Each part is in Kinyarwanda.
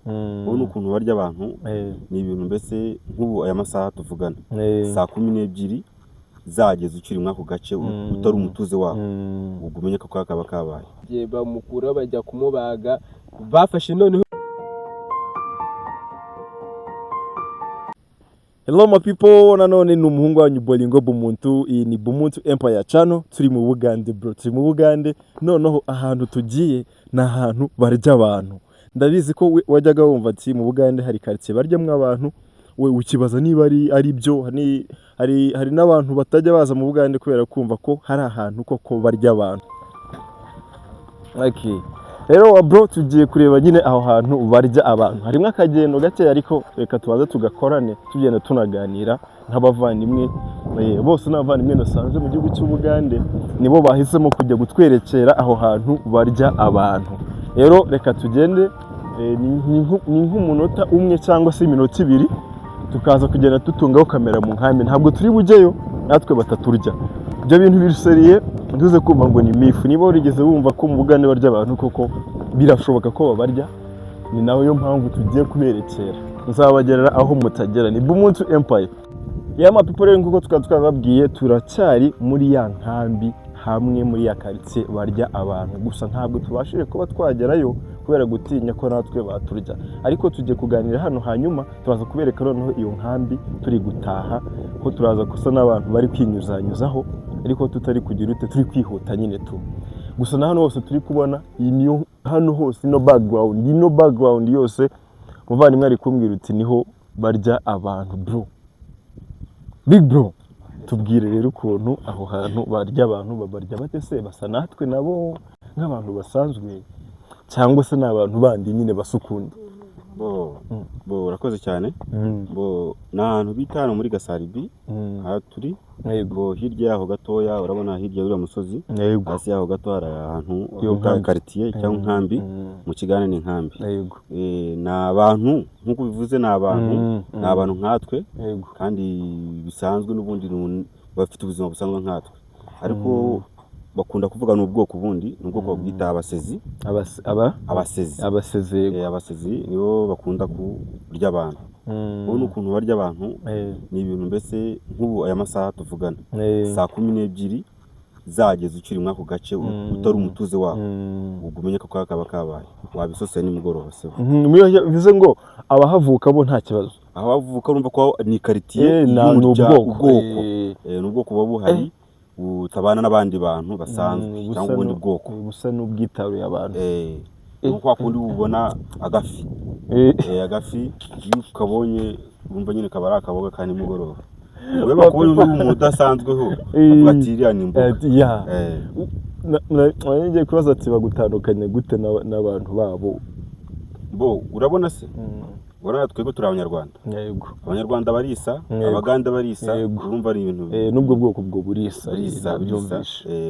ubona ukuntu barya abantu ni ibintu mbese nk'ubu aya masaha tuvugana saa 12 zageze ukiri mwako gace utari umutuze waho ubwo umenye ko kaba kabaye bamukura bajya kumubaga bafashe noneho. Hello my people, nanone ni umuhungu wanyu Bolingo Bumuntu. Iyi ni Bumuntu Empire Channel. Turi mu Bugande bro, turi mu Bugande. Noneho ahantu tugiye na ahantu barya abantu. Ndabizi ko wajyaga wumva ati mu Bugande hari quartier baryamwe abantu, we ukibaza niba ari byo. Hari n'abantu batajya baza mu Bugande kubera kumva ko hari ahantu koko barya abantu. Okay. Rero bro tugiye kureba nyine aho hantu barya abantu. Harimo akagendo gake ariko reka tubanze tugakorane tugenda tunaganira nk'abavandimwe. Bose n'abavandimwe nasanze mu gihugu cy'u Bugande nibo bahisemo kujya gutwerekera aho hantu barya abantu. Rero reka tugende ni nk'umunota umwe cyangwa se iminota 2 tukaza kugenda tutungaho kamera mu nkambi. Ntabwo turi bugeyo natwe bataturya. Ibyo bintu biruseriye nduze kumva ngo ni mifu. Niba urigeze wumva ko mu Bugande barya abantu koko birashoboka ko babarya, ni nawe yo mpamvu tugiye kuberekera. Nzabagerera aho mutagera. Ni Bumuntu Empire. Yama people rero nkuko twababwiye turacyari muri ya nkambi hamwe muri ya quartier barya abantu. Gusa ntabwo tubashije kuba twagerayo kubera gutinya ko natwe baturya. Ariko tujye kuganira hano hanyuma tubaza kubereka noneho iyo nkambi turi gutaha ko turaza gusa n'abantu bari kwinyuzanyuzaho ariko tutari kugira ute turi kwihuta nyine tu. Gusa na hano hose turi kubona iyi hano hose no background yose muvandimwe ari kumbwira uti niho barya abantu bro. Big bro tubwire rero ukuntu aho hantu barya abantu babarya bate se, basa natwe nabo nk'abantu basanzwe cyangwa se n'abantu bandi nyine basukunda? Bo urakoze cyane. Bo n'ahantu bita hano muri Gasaribi aha turi. Bo hirya yaho gatoya urabona hirya y'uriya musozi, hasi yaho gato hari ahantu bita quartier cyangwa nkambi. Mu Kigane ni nkambi. Na abantu nkuko bivuze n'abantu nkatwe kandi bisanzwe n'ubundi bafite ubuzima busanzwe nkatwe, ariko bakunda kuvuga n'ubwoko bundi n'ubwoko bwita abasezi. Abasezi nibo bakunda kurya abantu. Ubona ukuntu barya abantu ni ibintu mbese nk'ubu aya masaha tuvugana saa 12 zageze ukiri mwako gace utari umutuze waho ubwo umenye ko kaba kabaye wabisose nimugoroba se. Bivuze ngo abahavuka bo nta kibazo. Abavuka urumva ko ni quartier n'ubwoko babuhari utabana n'abandi bantu basanzwe cyangwa ubundi bwoko busa n'ubwitaruye abantu. Nuko akundi ubona agafi. Agafi iyo ukabonye urumva nyine kabara akaboga kandi mugoroba. Wewe bakubonye uri umuntu udasanzweho batiriya ni imboga. Ngiye kubaza ati bagutandukanye gute n'abantu babo? Bo urabona se urabona twego turi Abanyarwanda. Abanyarwanda barisa, Abaganda barisa, urumva ari ibintu nubwo bwoko bwo burisa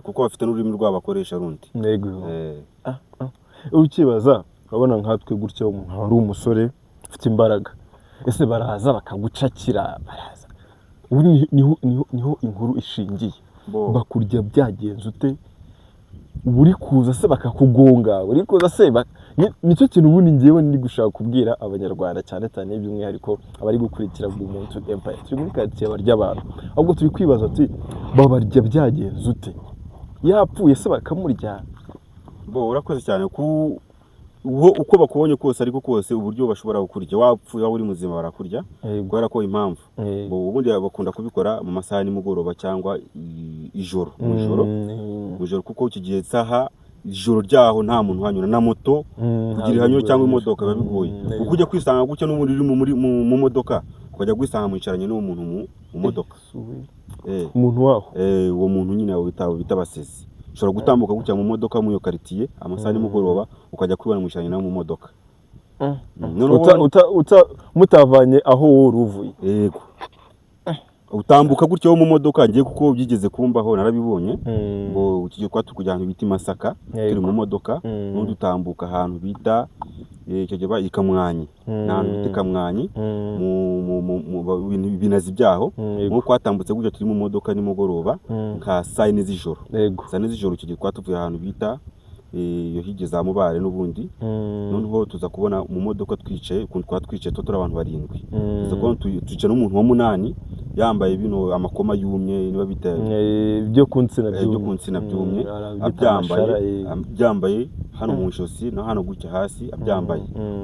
kuko bafite n'ururimi rw'abakoresha rundi. Ukibaza urabona nkatwe gutyo ari umusore ufite imbaraga, ese baraza bakagucakira baraza niho inkuru ishingiye. Bakurya byagenze ute? Uri kuza se bakakugonga, uri kuza se nicyo kintu ubundi ngiyewe ndi gushaka kubwira Abanyarwanda cyane cyane by'umwihariko abari gukurikira Bumuntu Empire. Turi muri quartier barya abantu, ahubwo turi kwibaza ati babarya byagenze ute? Yapfuye se bakamurya? Bo urakoze cyane uko bakubonye kose ariko kose uburyo bashobora gukurya. Wapfuye uri muzima barakurya kubera ko impamvu bo ubundi bakunda kubikora mu masaha nimugoroba cyangwa ijoro. Mujoro kuko kigiye saha ijoro ryaho nta muntu hanyura na moto kugira hanyura cyangwa imodoka babigoye. Uko ujya kwisanga gutyo n'ubundi uri mu modoka ukajya kwisanga mwicaranye n'umuntu mu modoka. Umuntu waho uwo muntu nyine bita abasezi. Ushobora gutambuka gutya mu modoka mu yo quartier amasaha nimugoroba ukajya kwibana mwicaranye nawe mu modoka. Mutavanye aho wowe uvuye. Yego. Utambuka gutyo wo mu modoka ngiye kuko byigeze kumbaho narabibonye. Ngo ukije kwa tukujyana biti Masaka turi mu modoka n'undi utambuka ahantu bita icyo gihe ikamwanyi n'ahantu bita Kamwanyi mu binazi byaho. Nko kwatambutse gutyo turi mu modoka nimugoroba nka saa 4 z'ijoro. Saa 4 z'ijoro ukije kwa tuvuye ahantu bita iyo hirya za Mubare n'ubundi noneho tuza kubona mu modoka twicaye ukuntu twatwicaye turi abantu 7 tuza kubona twicaye n'umuntu wa 8 yambaye bino amakoma yumye niba bita byo kunsina byumye abyambaye hano mu ijosi no hano gutya hasi abyambaye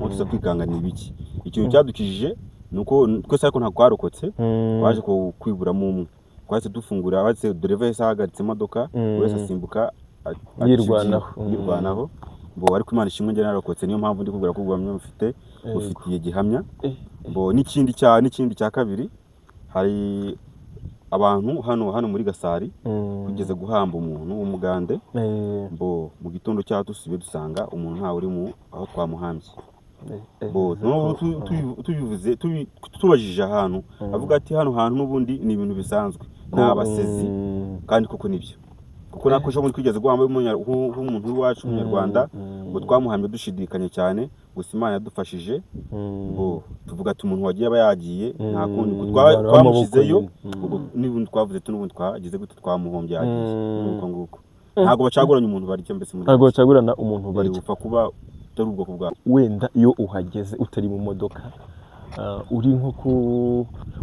tuza kwikangana ibiki ikintu cyadukijije nuko twese ariko nta kwarokotse waje ko kwiburamo umwe twase dufungura abatse driver yahagaritse imodoka wese asimbuka yirwanaho bo ariko Imana ishimwe nge narokotse niyo mpamvu ndi kubwira ko ubwamye ufitiye gihamya bo n'ikindi cya kabiri hari abantu hano muri Gasari kugeze guhamba umuntu w'umugande bo mu gitondo cya dusibe dusanga umuntu nta uri mu aho twamuhambye bo no tubivuze tubajije ahantu avuga ati hano hantu n'ubundi ni ibintu bisanzwe n'abasezi kandi koko nibyo kuko nakoje muri kwigeze guhamba umuntu w'iwacu umunyarwanda ngo twamuhambye dushidikanye cyane gusa Imana yadufashije bo tuvuga ati umuntu wagiye abayagiye nta kundi twamushizeyo n'ubundi twavuze n'ubundi twagize gute twamuhombye yagiye nuko nguko ntago bacaguranye umuntu barike mbese muri ntago bacagurana umuntu barike upfa kuba utari ubwoko bwa wenda iyo uhageze utari mu modoka uri nko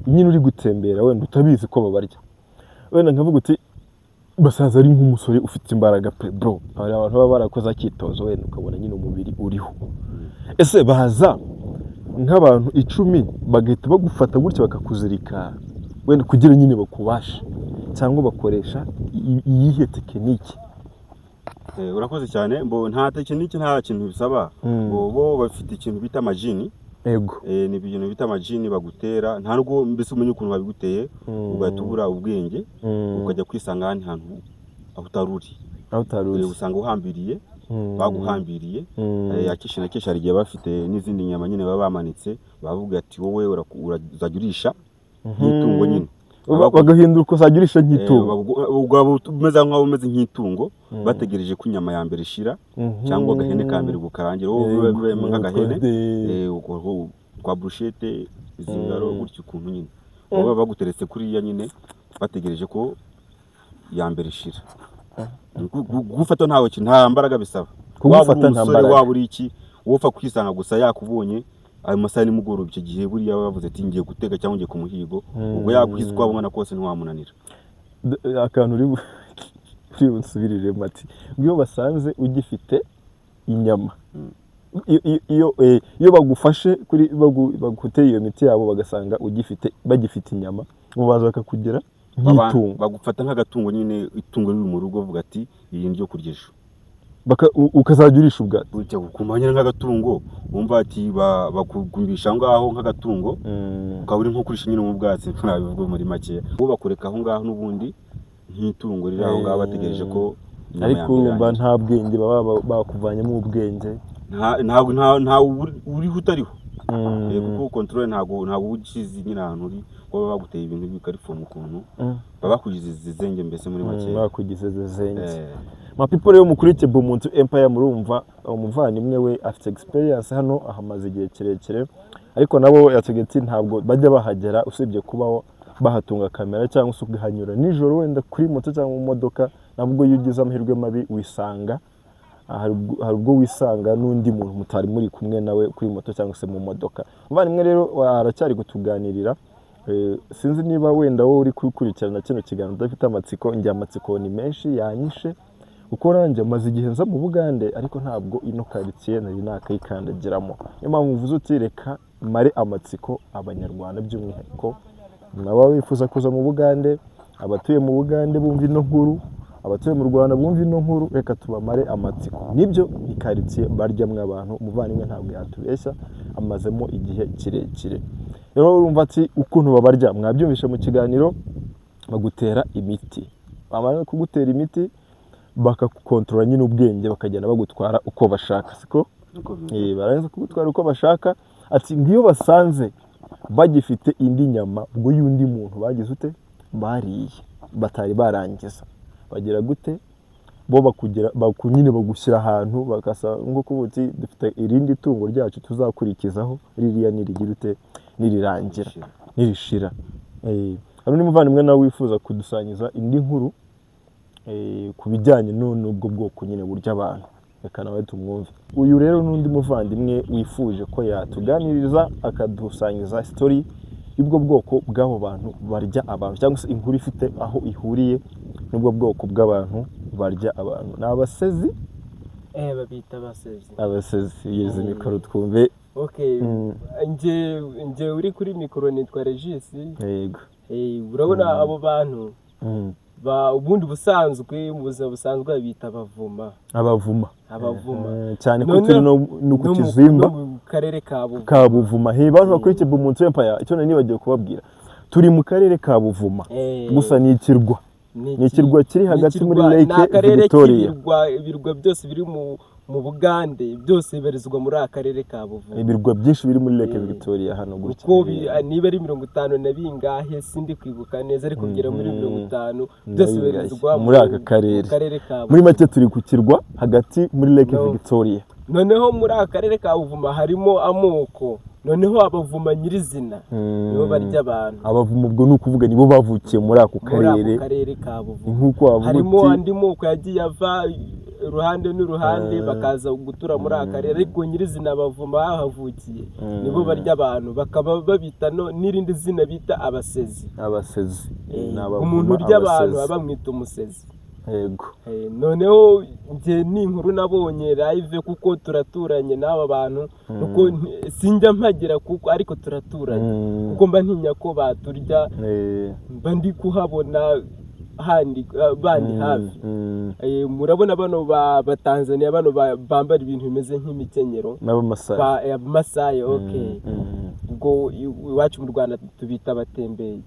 nyine uri gutembera wenda utabizi ko babarya wenda nkavuga uti basaza ari nk'umusore ufite imbaraga pe bro hari abantu baba barakoze akitozo wenda ukabona nyine umubiri uriho ese baza nk'abantu 10 bagahita bagufata gutya bakakuzirika wenda kugira nyine bakubashe cyangwa bakoresha iyihe tekiniki urakoze cyane mbo nta tekiniki nta kintu bisaba bo bafite ikintu bita amajini ego ni ibintu bita amajini bagutera nta rwo mbese umenye ukuntu babiguteye ugatubura ubwenge ukajya kwisanga ahandi hantu aho utaruri usanga uhambiriye baguhambiriye yakishe na kesha rigiye bafite n'izindi nyama nyine baba bamanitse bavuga ati wowe urazajurisha nk'itungo nyine bagahindura uko zajurisha nk'itungo ubwo umeze nkaho umeze nk'itungo bategereje ko inyama ya mbere ishira cyangwa agahene ka mbere gukarangira wowe nk'agahene kwa brushette izingaro gutyo ukuntu nyine baba baguteretse kuri ya nyine bategereje ko ya mbere ishira gufata ntawe nta mbaraga bisaba gufata nta mbaraga waburi iki wopfa kwisanga gusa yakubonye ayo masaha ni mugoroba icyo gihe buriya bavuze ati ngiye gutega cyangwa ngiye ku muhigo ubwo yakwiza uko wabona kose ntiwamunanira akantu uri busubirire mati iyo basanze ugifite inyama iyo bagufashe kuri baguteye iyo miti yabo bagasanga bagifite inyama baza bakakugera nk'itungo bagufata nk'agatungo nyine itungo riri mu rugo bavuga ati iyi ndyo kuryejo ukazajurisha ubwato ujya kumanya nk'agatungo wumva ati bakugumbisha ngaho nk'agatungo ukaba uri nko kurisha nyine mu bwatsi ntabivuga muri make bo bakureka aho ngaho n'ubundi nk'itungo riri aho ngaho bategereje ko ariko urumva nta bwenge baba bakuvanyemo ubwenge nta uri utariho kuko control ntago ugize nyine ahantu uri baba baguteye ibintu bikarifomu ukuntu baba bakugize zizenge mbese muri make bakugize zizenge people rero mukurikiye Bumuntu Empire murumva umuvandimwe we afite experience hano ahamaze igihe kirekire ariko nabo yategetse ntabwo bajya bahagera usibye kubaho bahatunga kamera cyangwa se ugahanyura nijoro wenda kuri moto cyangwa mu modoka nabwo iyo ugize amahirwe mabi wisanga hari ubwo wisanga n'undi muntu mutari muri kumwe nawe kuri moto cyangwa se mu modoka umuvandimwe rero aracyari kutuganirira sinzi niba wenda wowe uri kukurikirana kino kiganiro udafite amatsiko njye amatsiko ni menshi yanyishe uko nanjye maze igihe nza mu Bugande ariko ntabwo ino quartier nari nakayikandagiramo niyo mpamvu mvuze uti reka mare amatsiko abanyarwanda by'umwihariko nabo bifuza kuza mu Bugande abatuye mu Bugande bumva ino nkuru abatuye mu Rwanda bumva ino nkuru reka tubamare amatsiko nibyo ni quartier baryamwe abantu umuvandimwe ntabwo yatubeshya amazemo igihe kirekire rero urumva ati ukuntu babarya mwabyumvishe mu kiganiro bagutera imiti bamara kugutera imiti bakakontrola nyine ubwenge bakagenda bagutwara uko bashaka siko barangiza kugutwara uko bashaka ati ngiyo basanze bagifite indi nyama ubwo yundi muntu bagize ute bariye batari barangiza bagira gute bo bakugira bakunyine bagushyira ahantu bakasa ngo kubuti dufite irindi tungo ryacu tuzakurikizaho ririya nirigira ute nirirangira nirishira hano ni muvandimwe nawe wifuza kudusanyiza indi nkuru ku bijyanye n'ubwo bwoko nyine burya abantu reka nawe tumwumve. Uyu rero n'undi muvandimwe wifuje ko yatuganiriza akadusangiza story y'ubwo bwoko bw'abo bantu barya abantu, cyangwa se inkuru ifite aho ihuriye n'ubwo bwoko bw'abantu barya abantu. Ni abasezi babita abasezi. Abasezi, yeze mikoro twumve. Okay, nje uri kuri mikoro nitwa Regis. Yego. Urabona abo bantu ubundi busanzwe mu buzima busanzwe babita abavuma. Abavuma cyane ko turi no ku Kizimba mu karere ka Buvuma. Bantu bakurikiye Bumuntu Empire, icyo nibagiye kubabwira, turi mu karere ka Buvuma, gusa ni ikirwa. Ni ikirwa kiri hagati muri Lake Victoria. Ibirwa byose biri mu Bugande byose bibarizwa muri akarere ka Buvuma. Ibirwa byinshi biri muri Lake Victoria hano gutya. Uko niba ari 50 na bingahe sindi kwibuka neza, ariko kugera muri 50 byose bibarizwa muri aka karere. Muri make turi ku kirwa hagati muri Lake Victoria. Noneho muri aka karere ka Buvuma harimo amoko. Noneho abavuma nyirizina nibo barya abantu. Abavuma ubwo ni ukuvuga nibo bavukiye muri ako karere ka Buvuma. Harimo andi moko yagiye ava uruhande n'uruhande bakaza gutura muri aka karere, ariko nyirizina abavuma bahavukiye nibo barya abantu, bakaba babita n'irindi zina bita abasezi. Umuntu urya abantu abamwita umusezi. Yego. Noneho nje ni inkuru nabonye live kuko turaturanye n'aba bantu, nuko sinjya mpagera kuko ariko turaturanye, kuko mba ntinya ko baturya, mba ndi kuhabona bandi hafi. Murabona bano ba Tanzania bano bambara ibintu bimeze nk'imikenyero n'abamasai. Okay, ubwo iwacu mu Rwanda tubita abatembeye.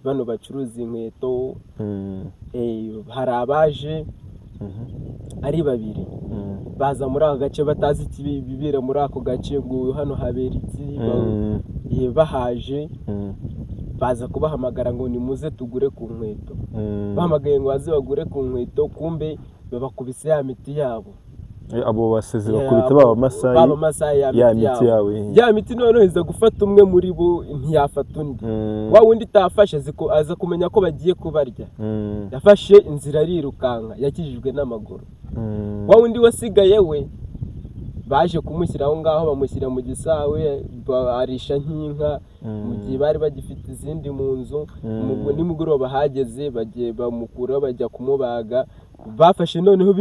Bano bacuruza inkweto. Hari abaje ari babiri baza muri ako gace batazi ikibibera muri ako gace, ngo hano habera iki. Bahaje baza kubahamagara ngo nimuze tugure ku nkweto. Bahamagaye ngo baze bagure ku nkweto, kumbe babakubise ya miti yabo. Abo basezi bakubita baba Masai ya miti yawe. Ya miti noneho iza gufata umwe muri bo, ntiyafata undi. Wa wundi tafashe aza kumenya ko bagiye kubarya. Yafashe inzira arirukanka, yakijijwe n'amaguru. Wa wundi wasigaye we baje kumushyira aho ngaho, bamushyira mu gisawe, barisha nk'inka mu gihe bari bagifite izindi mu nzu. Nimugoroba hageze bagiye bamukura bajya kumubaga. Bafashe noneho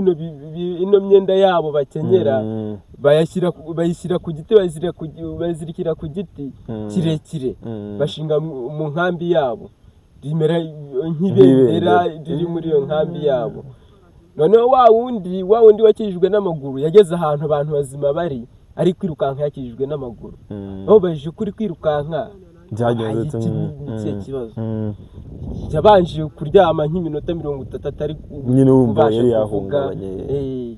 ino myenda yabo bakenyera bayishyira ku giti, bazirikira ku giti kirekire, bashinga mu nkambi yabo, rimera nk'ibendera riri muri iyo nkambi yabo. Noneho wa wundi wakijijwe n'amaguru yageze ahantu abantu bazima bari, ari kwirukanka yakijijwe n'amaguru. Aho baje kuri kwirukanka byagenze ikibazo. Yabanje kuryama nk'iminota 30 atari nyine wumva yari yahungabanye.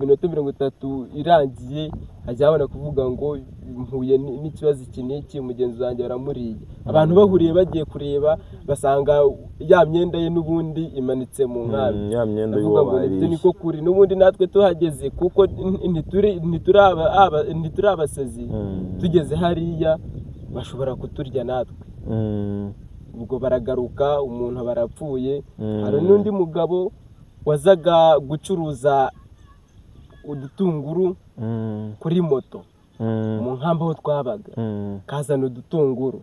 Minota 30 irangiye ajya abona kuvuga ngo mpuye n'ikibazo iki n'iki, mugenzi wanjye baramuriye. Abantu bahuriye bagiye kureba basanga ya myenda ye n'ubundi imanitse mu nkambi. Ya myenda y'uwabariye. Niko kuri n'ubundi natwe tuhageze, kuko ntituri abasezi. Tugeze hariya bashobora kuturya natwe. Ubwo baragaruka, umuntu barapfuye. Hari n'undi mugabo wazaga gucuruza udutunguru kuri moto mu nkambi aho twabaga, kazana udutunguru.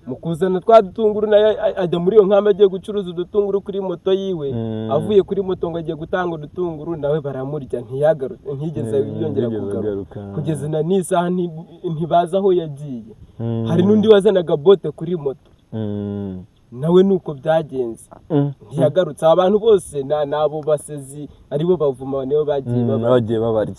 Mu kuzana twa dutunguru nayo ajya muri iyo nkambi agiye gucuruza udutunguru kuri moto yiwe. Avuye kuri moto ngo agiye gutanga udutunguru, nawe baramurya, ntiyigeze yongera kugaruka. Kugeza na n'isaha ntibaza aho yagiye. Hari n'undi wazanaga bote kuri moto, nawe nuko byagenze, ntiyagarutse. Abantu bose nabo basezi aribo bavuma, nibo bagiye babarya.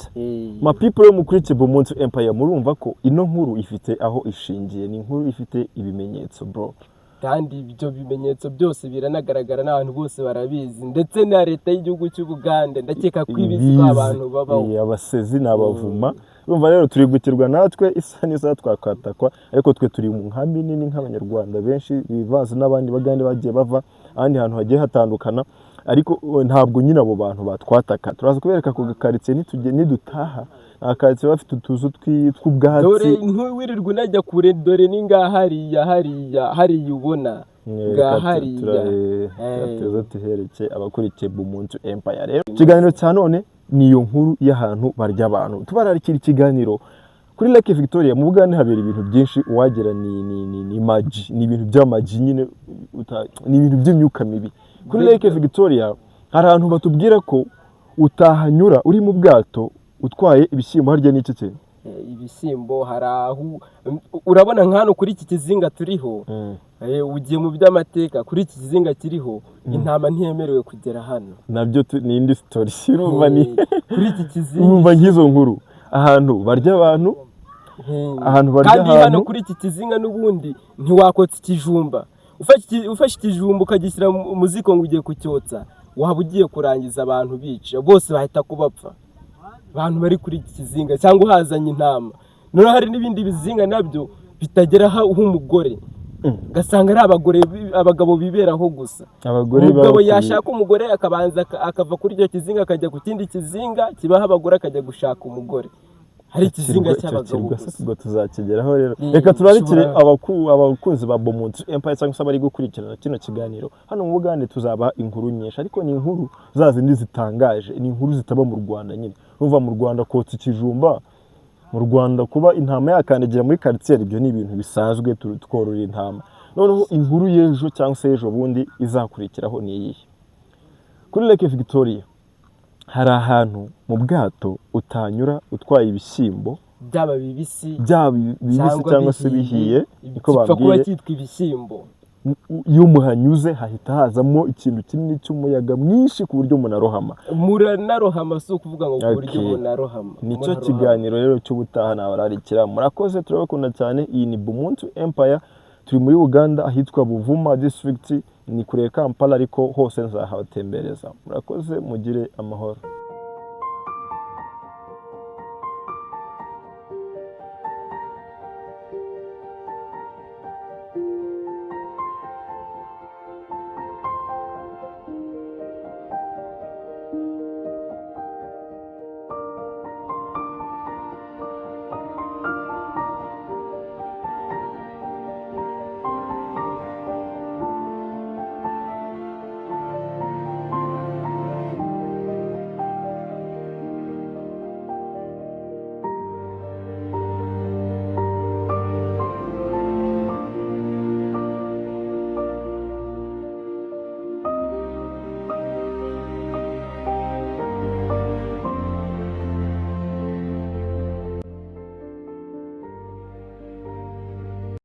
Ma people yo mukurikiye Bumuntu Empire, murumva ko ino nkuru ifite aho ishingiye, ni inkuru ifite ibimenyetso bro, kandi ibyo bimenyetso byose biranagaragara n'abantu bose barabizi, ndetse na leta y'igihugu cy'u Buganda ndakeka ko ibizi abantu babaho. Abasezi n'abavuma. Urumva rero turi gukirwa natwe isa n'isaha twakatakwa, ariko twe turi mu nkambi nini nk'abanyarwanda benshi bivanze n'abandi bagande bagiye bava ahandi hantu hagiye hatandukana, ariko ntabwo nyine abo bantu batwataka. Turaza kubereka ku gakaritsiye nidutaha, akaritsiye bafite utuzu tw'ubwatsi. Dore ntuwirirwa unajya kure, dore ninga hariya ubona ngahariya tuza tuhereke abakurikiye Bumuntu Empire. Rero ikiganiro cya none niyo nkuru y'ahantu barya abantu. Tubararikira ikiganiro kuri Lake Victoria. Mu Bugande habera ibintu byinshi, uwagera ni magi, ni ibintu by'amagi nyine, ni ibintu by'imyuka mibi. Kuri Lake Victoria hari ahantu batubwira ko utahanyura uri mu bwato utwaye ibishyimbo. Harya n'iki kintu ibishyimbo hari aho urabona nk'hano kuri iki kizinga turiho, ugiye mu by'amateka kuri iki kizinga kiriho intama ntiyemerewe kugera hano. Nabyo ni indi story urumva, ni kuri iki kizinga urumva nk'izo nkuru ahantu barya abantu, ahantu barya kandi hano kuri iki kizinga n'ubundi ntiwakotsa ikijumba. Ufashe ikijumba ukagishyira mu ziko ngo ugiye kucyotsa, waba ugiye kurangiza abantu bica bose bahita kubapfa, abantu bari kuri iki kizinga cyangwa uhazanye intama. Noneho hari n'ibindi bizinga nabyo bitageraho umugore, gasanga ari abagabo biberaho gusa. Umugabo yashaka umugore akabanza akava kuri icyo kizinga akajya ku kindi kizinga kibaho abagore akajya gushaka umugore. Hari ikizinga cy'abagabo gusa. Ubwo tuzakigeraho rero. Reka turarikire abakunzi ba Bumuntu Empire cyangwa se bari gukurikirana kino kiganiro. Hano mu Bugande tuzabaha inkuru nyinshi, ariko ni inkuru zazindi zitangaje, ni inkuru zitaba mu Rwanda nyine. Urumva mu Rwanda kotsa ikijumba, mu Rwanda kuba intama yakandagira muri quartier, ibyo ni ibintu bisanzwe, tworora intama. Noneho inkuru y'ejo cyangwa se ejo bundi izakurikiraho ni iyihe? Kuri Lake Victoria hari ahantu mu bwato utanyura utwaye ibishyimbo, byaba bibisi cyangwa se bihiye, niko babwiye. Kuba cyitwa ibishyimbo. Iyo muhanyuze hahita hazamo ikintu kinini cy'umuyaga mwinshi ku buryo umuntu arohama. Muranarohama, si ukuvuga ngo ku buryo umuntu arohama. Nicyo kiganiro rero cy'ubutaha nabararikira. Murakoze, turabakunda cyane. Iyi ni Bumuntu Empire, turi muri Uganda ahitwa Buvuma district, ni kure Kampala ariko hose nzahabatembereza. Murakoze, mugire amahoro.